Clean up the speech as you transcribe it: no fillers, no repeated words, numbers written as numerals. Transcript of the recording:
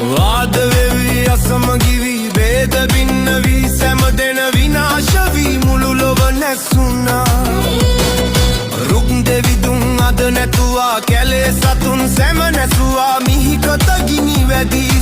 වාද වෙවි අසමගිවි ભેද බින්න වී සෑම දෙන විනාශ වී මුළු ලොව නැසුණා රුක් දෙවිදුන් අද නැතුවා කැලේ සතුන් සැම නැසුවා මිහිකත ගිනි වැදී